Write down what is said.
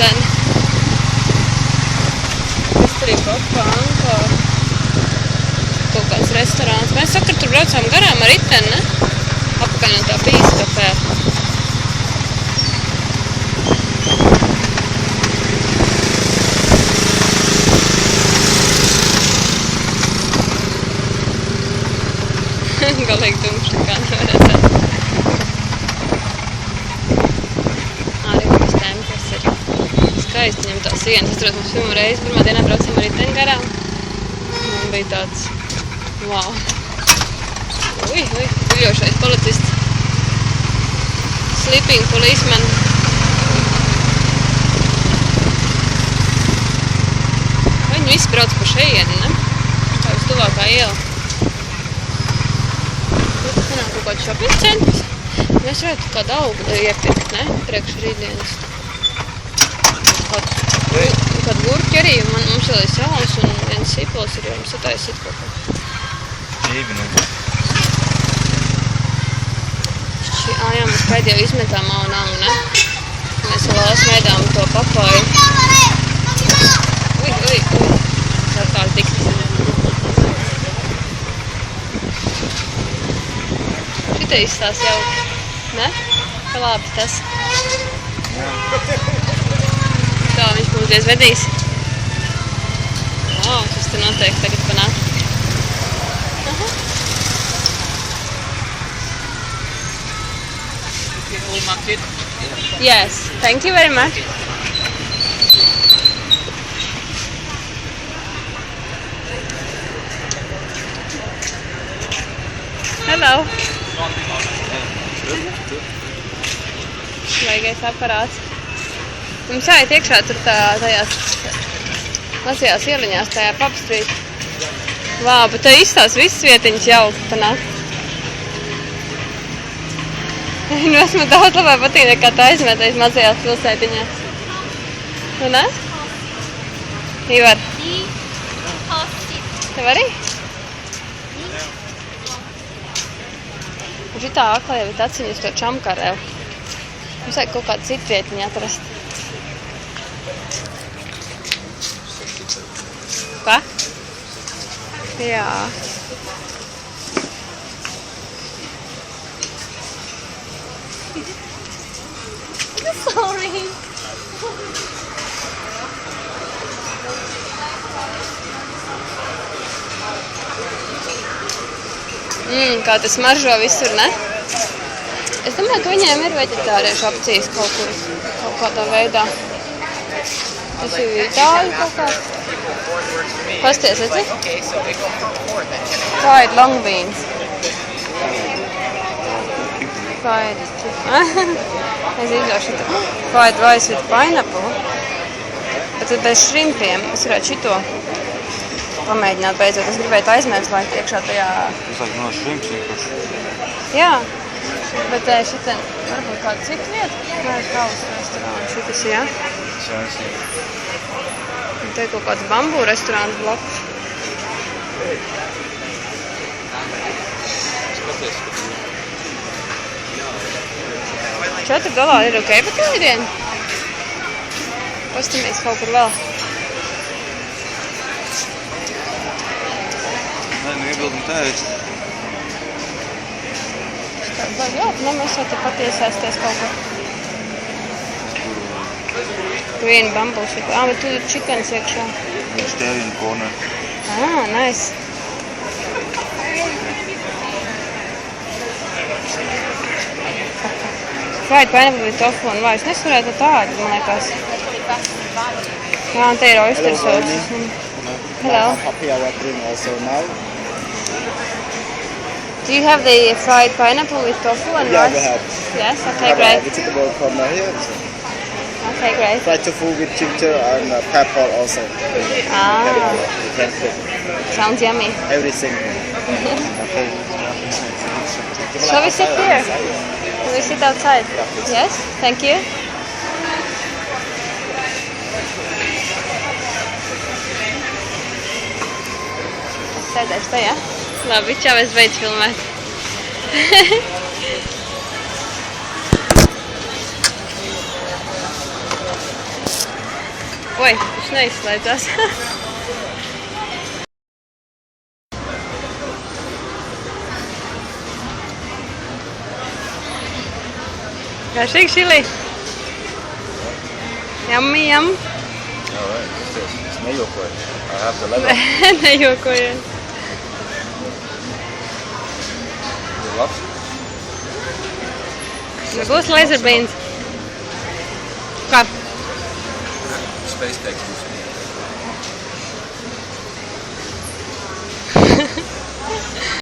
sen. Kas tur ir kopā, Ankor? Kaut kāds restorāns. Mēs sakar tur braucām garām ar riteni, ne? Apakaļ no tā Peace kafē. Galīgi tumši nekā nevarētu. Arī mums tēma, kas ir skaisti ņem tā sienas. Es turētu mums pirmo reizi, pirmā dienā braucam ar riteni garām. Man bija tāds, wow. Ui, guļošais policists. Sleeping policeman. Viņi visi brauc pa šeieni, ne? Tā uz tuvākā iela. Tas sanāk kaut kāds shopping centrs. Mēs varētu kādu augu iepirkt, ne? Priekš rītdienas. Kādu gurķi arī. Mums vēl ir salas un viens sīpols ir, jo mums sataisīt kaut ko. Ģībinu. Jā, mēs pēdējo izmetām aunamu, ne? Mēs vēl smēdām to papāju. Ui. Tā kā tikt. Šita izstās jauki, ne? Kā labi tas. Tā viņš mums diez vedīs. Kas te notiek tagad panāk? Aha. Yes, thank you very much. Hello. Vaigais aparāts. Mums jāiet iekšā tur tajās mazajās ieliņās, tajā Pub Street. Vau, bet te izstās visas vietiņas jauki panāk. Nu, esmu daudz labāk patīk nekā tā aizmetais mazajās pilsētiņās. Nu, ne? Ivar. Tev arī? Šitā aklā jau ir aciņas to čamkarēvu. Mums vajag kaut kādu citu vietiņu atrast. Kā? Jā. Sorry. Kā tas maržo visur, ne? Es domāju, ka viņiem ir veģetāriešu opcijas kaut kādā veidā. Tas ir itāļu kaut kā. Pasties, redzi? Fried long beans. Fried chicken. Es izdošu šito. Fried rice with pineapple. Bet bez šrimpiem. Es varētu šito pamēģināt beidzot. Es gribētu aizmēst laiku iekšā tajā. Tas laik no šrimps vienkārši. Jā. Bet šitien varbūt kādu citu vietu. Nē, Kaulas restorānu šitas, jā. Un te kaut kāds bambu restorāns bloks. $4 ir ok pat ēdienu? Pastamies kaut kur vēl. Nē, nu iebildam tēst. Jā, mēs jau te patiesēsties kaut kur. Green bamboo shit. Bet tu ir chickens iekšā. Vegetarian corner. Nice. Fried pineapple with tofu un vairs nevarētu tādu, man liekas. Jā, un te ir oyster sauce. Hello. Happy hour drink also now. Do you have the fried pineapple with tofu and rice? Yeah, we have. Yes, okay, great. We took the world corner here. So. Okay, great. Fried tofu with ginger and pepper also. You can cook. Sounds yummy. Everything. Okay. Shall we sit here? Shall we sit outside? Yes, thank you. Es sēdēšu tajā. Labi, čau, es beidzu filmēt. Oi, viņš neizslēdzās. Garšīgi čili. Yummy, yum. All right, what's this? It's nejokoju. I have the leather. Nejokojiet. Labs. Nu, būs laser beans. Kā? Space takes